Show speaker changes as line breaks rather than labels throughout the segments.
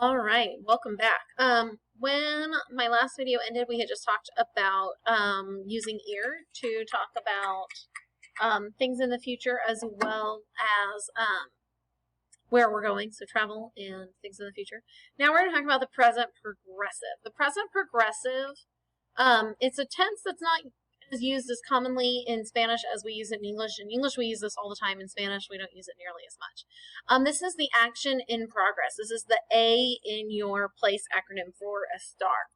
All right, welcome back. When my last video ended, we had just talked about using ear to talk about things in the future as well as where we're going, so travel and things in the future. Now we're going to talk about the present progressive. The present progressive, it's a tense that's not as used as commonly in Spanish as we use it in English. In English, we use this all the time. In Spanish, we don't use it nearly as much. This is the action in progress. This is the A in your place acronym for a star.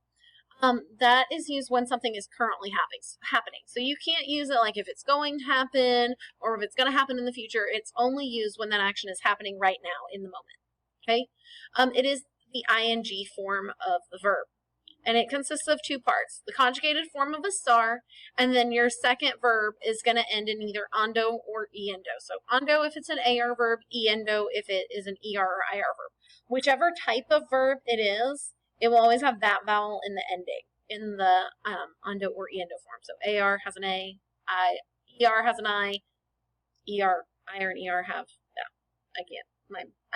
That is used when something is currently happening. So you can't use it like if it's going to happen or if it's going to happen in the future. It's only used when that action is happening right now in the moment. Okay? It is the ing form of the verb. And it consists of two parts, the conjugated form of a star, and then your second verb is going to end in either ando or iendo. So ando if it's an AR verb, iendo if it is an ER or IR verb. Whichever type of verb it is, it will always have that vowel in the ending, in the ando or iendo form. So AR has an A, ER has an I, IR and ER have, yeah, I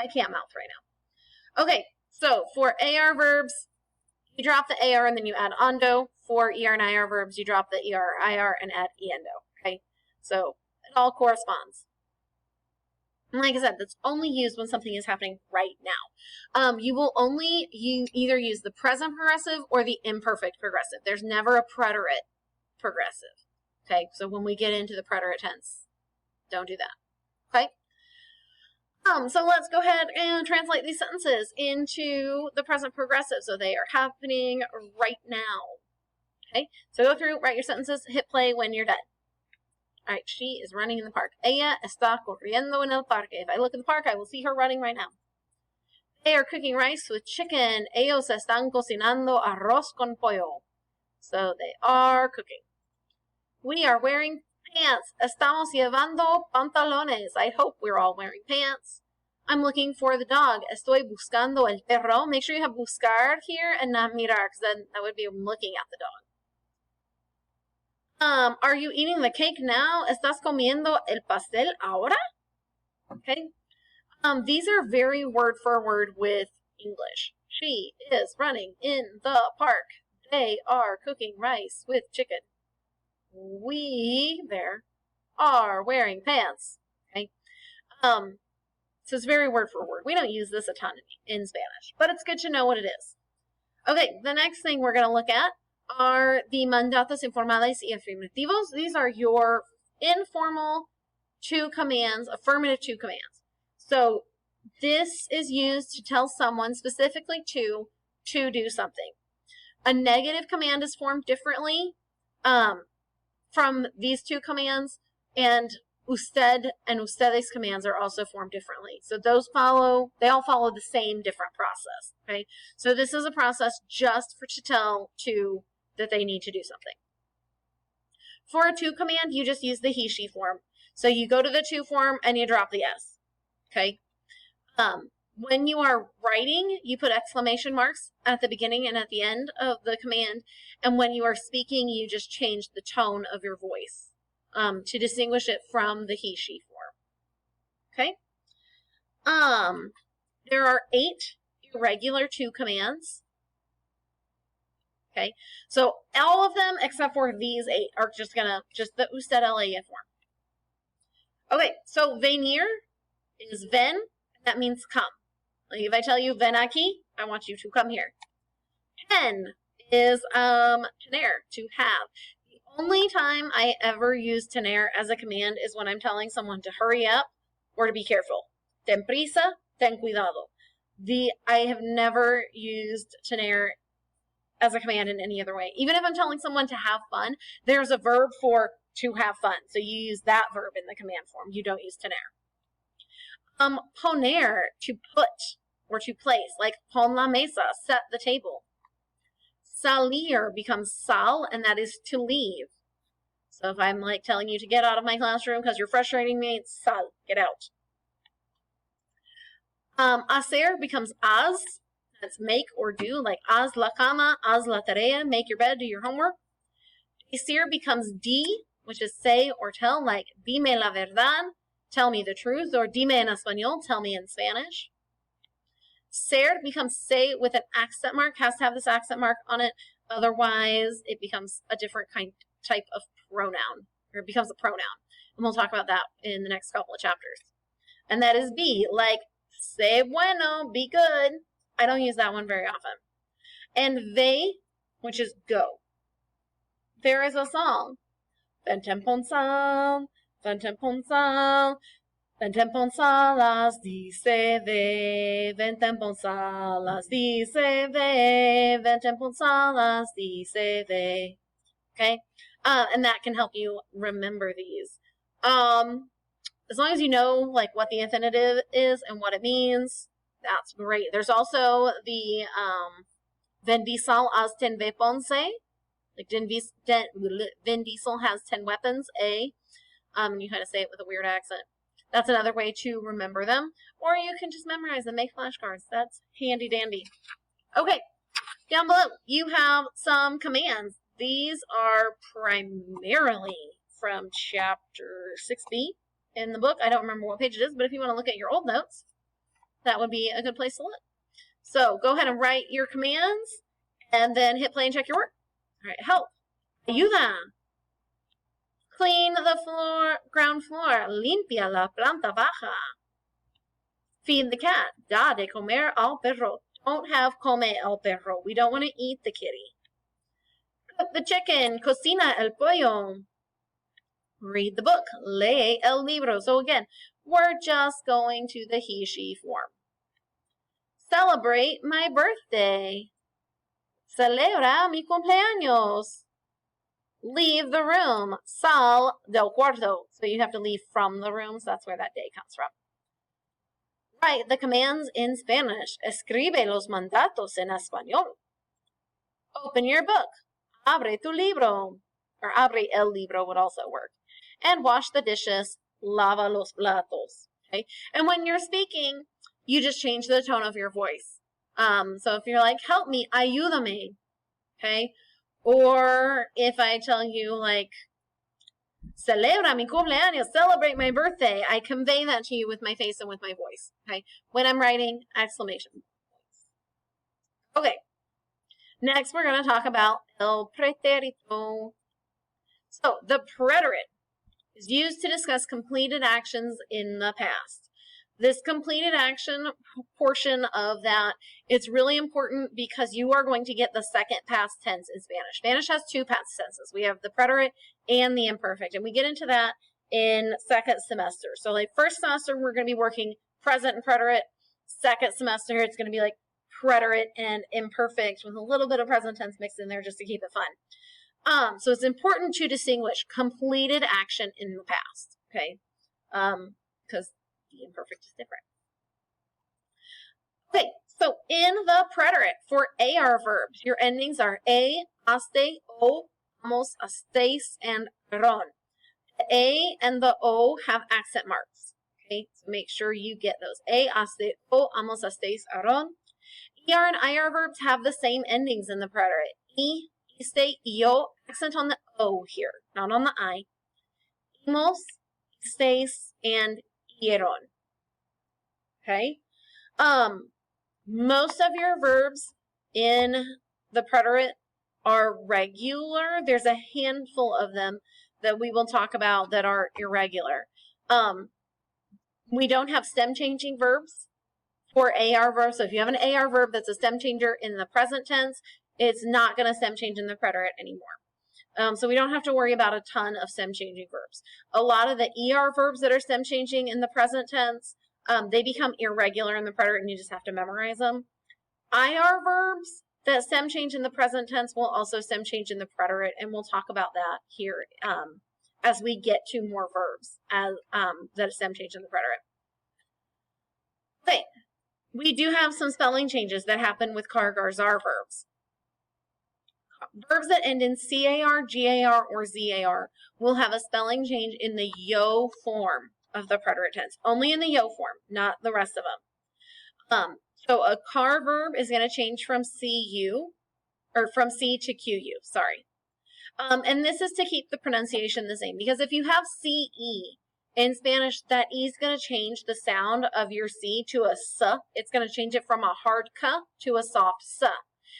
can't mouth right now. Okay, so for AR verbs, you drop the AR and then you add ando. For ER and IR verbs, you drop the ER or IR and add iendo. Okay, so it all corresponds. And like I said, that's only used when something is happening right now. You will only either use the present progressive or the imperfect progressive. There's never a preterite progressive. Okay, so when we get into the preterite tense, don't do that. Okay. So let's go ahead and translate these sentences into the present progressive. So they are happening right now. Okay, so go through, write your sentences, hit play when you're done. All right, she is running in the park. Ella está corriendo en el parque. If I look in the park, I will see her running right now. They are cooking rice with chicken. Ellos están cocinando arroz con pollo. So they are cooking. We are wearing pants. Estamos llevando pantalones. I hope we're all wearing pants. I'm looking for the dog. Estoy buscando el perro. Make sure you have buscar here and not mirar, because then that would be looking at the dog. Are you eating the cake now? ¿Estás comiendo el pastel ahora? Okay. These are very word for word with English. She is running in the park. They are cooking rice with chicken. We are wearing pants. Okay. So it's very word for word. We don't use this a ton in Spanish, but it's good to know what it is. Okay, the next thing we're going to look at are the mandatos informales y afirmativos. These are your informal two commands, affirmative two commands. So this is used to tell someone specifically to do something. A negative command is formed differently from these two commands, and usted and ustedes commands are also formed differently. So they all follow the same different process. Okay, so this is a process just to tell to that they need to do something. For a to command, you just use the he, she form. So you go to the to form and you drop the s. Okay. When you are writing, you put exclamation marks at the beginning and at the end of the command. And when you are speaking, you just change the tone of your voice to distinguish it from the he, she form. Okay. There are 8 irregular to commands. Okay, so all of them except for these 8 are just the usted LAF form. Okay, so venir is ven, that means come. Like if I tell you ven aquí, I want you to come here. Ten is tener, to have. The only time I ever use tener as a command is when I'm telling someone to hurry up or to be careful. Ten prisa, ten cuidado. I have never used tener as a command in any other way. Even if I'm telling someone to have fun, there's a verb for to have fun. So you use that verb in the command form. You don't use tener. Poner, to put or to place, like pon la mesa, set the table. Salir becomes sal, and that is to leave. So if I'm like telling you to get out of my classroom because you're frustrating me, it's sal, get out. Hacer becomes haz. That's make or do, like haz la cama, haz la tarea, make your bed, do your homework. Decir becomes di, which is say or tell, like dime la verdad, tell me the truth, or dime en español, tell me in Spanish. Ser becomes say with an accent mark, has to have this accent mark on it. Otherwise, it becomes a different type of pronoun, or it becomes a pronoun. And we'll talk about that in the next couple of chapters. And that is be, like, say bueno, be good. I don't use that one very often. And ve, which is go. There is a song. Ventem ponsal, ventem ponsal, ventem ponsalas, dice ve, ventem ponsalas, dice ve, ventem ponsalas, dice ve. Okay? And that can help you remember these. As long as you know, like, what the infinitive is and what it means, that's great. There's also the Vendisal as ten weponse. Like, Vin Diesel has 10 weapons, A. You kind of say it with a weird accent. That's another way to remember them. Or you can just memorize them, make flashcards. That's handy dandy. Okay, down below, you have some commands. These are primarily from chapter 6b in the book. I don't remember what page it is, but if you want to look at your old notes, that would be a good place to look. So go ahead and write your commands, and then hit play and check your work. All right, help. Ayuda. Clean the floor, ground floor. Limpia la planta baja. Feed the cat. Da de comer al perro. Don't have come al perro. We don't want to eat the kitty. Cook the chicken. Cocina el pollo. Read the book. Lee el libro. So again, we're just going to the he, she form. Celebrate my birthday. Celebra mi cumpleaños. Leave the room. Sal del cuarto. So you have to leave from the room. So that's where that day comes from. Write the commands in Spanish. Escribe los mandatos en español. Open your book. Abre tu libro. Or abre el libro would also work. And wash the dishes. Lava los platos. Okay? And when you're speaking, you just change the tone of your voice. So if you're like, help me, ayúdame. Okay? Or if I tell you, like, celebra mi cumpleaños, celebrate my birthday, I convey that to you with my face and with my voice. Okay? When I'm writing, exclamation points. Okay. Next, we're going to talk about el preterito. So, the preterite is used to discuss completed actions in the past. This completed action portion of that, it's really important because you are going to get the second past tense in Spanish. Spanish has two past tenses. We have the preterite and the imperfect, and we get into that in second semester. So like first semester, we're going to be working present and preterite. Second semester, it's going to be like preterite and imperfect with a little bit of present tense mixed in there just to keep it fun. So it's important to distinguish completed action in the past, okay? Because the imperfect is different. Okay, so in the preterite for AR verbs, your endings are a, aste, o, amos, astes, and ron. The a and the o have accent marks. Okay, so make sure you get those. A, aste, o, amos, astes, ron. ER and IR verbs have the same endings in the preterite. E, iste, io, accent on the o here, not on the I. Imos, istes, and ieron. Okay? Most of your verbs in the preterite are regular. There's a handful of them that we will talk about that are irregular. We don't have stem changing verbs for AR verbs. So if you have an AR verb that's a stem changer in the present tense, it's not going to stem change in the preterite anymore. So we don't have to worry about a ton of stem changing verbs. A lot of the ER verbs that are stem changing in the present tense, they become irregular in the preterite and you just have to memorize them. IR verbs that stem change in the present tense will also stem change in the preterite, and we'll talk about that here as we get to more verbs as that stem change in the preterite. Okay, we do have some spelling changes that happen with car-gar-zar verbs. Verbs that end in CAR, GAR, or ZAR will have a spelling change in the yo form of the preterite tense. Only in the yo form, not the rest of them. So a car verb is going to change from CU, or from C to QU, sorry. And this is to keep the pronunciation the same, because if you have CE In Spanish, that E is going to change the sound of your C to a S. It's going to change it from a hard K to a soft S.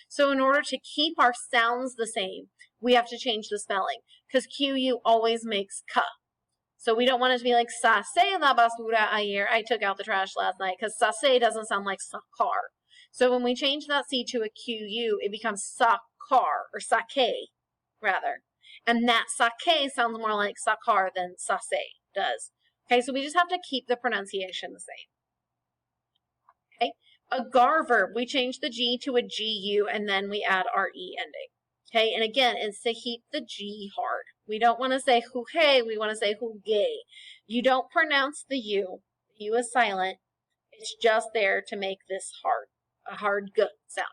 So in order to keep our sounds the same, we have to change the spelling, because QU always makes K. So we don't want it to be like, sacé la basura ayer. I took out the trash last night, because sacé doesn't sound like sacar. So when we change that C to a QU, it becomes sacar, or sake, rather. And that sake sounds more like sacar than sacé does. Okay, so we just have to keep the pronunciation the same. Okay, a gar verb, we change the G to a GU, and then we add our E ending. Okay, and again, it's to keep the G hard. We don't want to say juge, we want to say jugue. You don't pronounce the U. The U is silent. It's just there to make this hard, a hard G sound.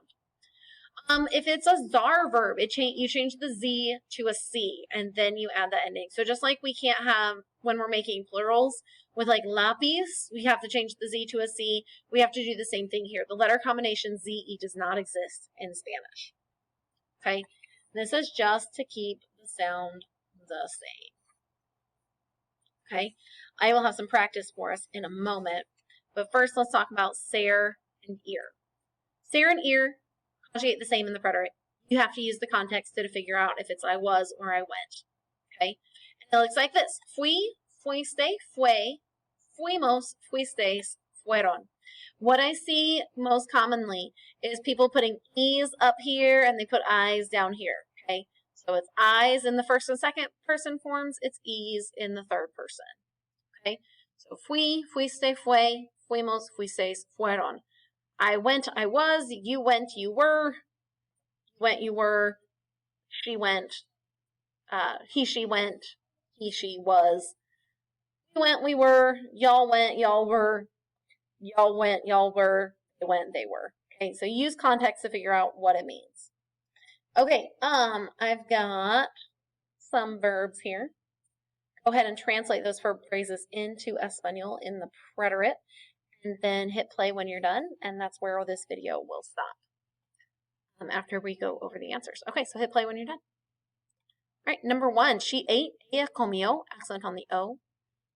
If it's a zar verb, you change the Z to a C, and then you add the ending. So just like we can't have, when we're making plurals, with like lapis, we have to change the Z to a C. We have to do the same thing here. The letter combination ZE does not exist in Spanish. Okay, this is just to keep the sound the same. Okay, I will have some practice for us in a moment, but first let's talk about ser and ear. Ser and ear conjugate the same in the preterite. You have to use the context to figure out if it's I was or I went. Okay, and it looks like this: fui, fuiste, fue, fuimos, fuisteis, fueron. What I see most commonly is people putting E's up here and they put I's down here. Okay, so it's I's in the first and second person forms, it's E's in the third person. Okay, so fui, fuiste, fue, fuimos, fuisteis, fueron. I went, I was, you went, you were, you were, she went, he, she went, he, she was, we went, we were, y'all went, y'all were, y'all went, y'all were, they went, they were. Okay, so use context to figure out what it means. Okay, I've got some verbs here. Go ahead and translate those verb phrases into Espanol in the preterite, and then hit play when you're done, and that's where this video will stop after we go over the answers. Okay, so hit play when you're done. All right, number 1, she ate, ella comió, accent on the O.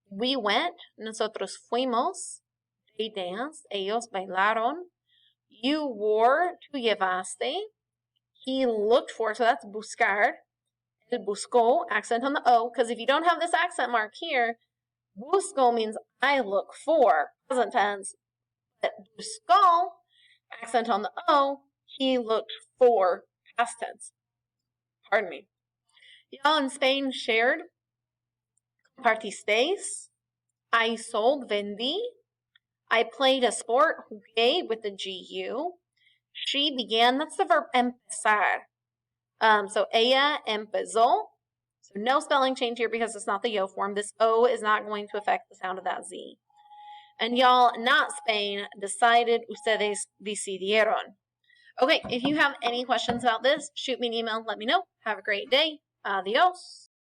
We went, nosotros fuimos. They danced, ellos bailaron. You wore, tú llevaste. He looked for, so that's buscar. El buscó, accent on the O, because if you don't have this accent mark here, busco means I look for, present tense. But buscó, accent on the O, he looked for, past tense. Pardon me. Y'all in Spain shared. Compartisteis. I sold, vendí. I played a sport, jugué, with the GU. She began, that's the verb empezar. So ella empezó. So no spelling change here because it's not the yo form. This O is not going to affect the sound of that Z. And y'all, not Spain, decided, ustedes decidieron. Okay, if you have any questions about this, shoot me an email, let me know. Have a great day. Adios.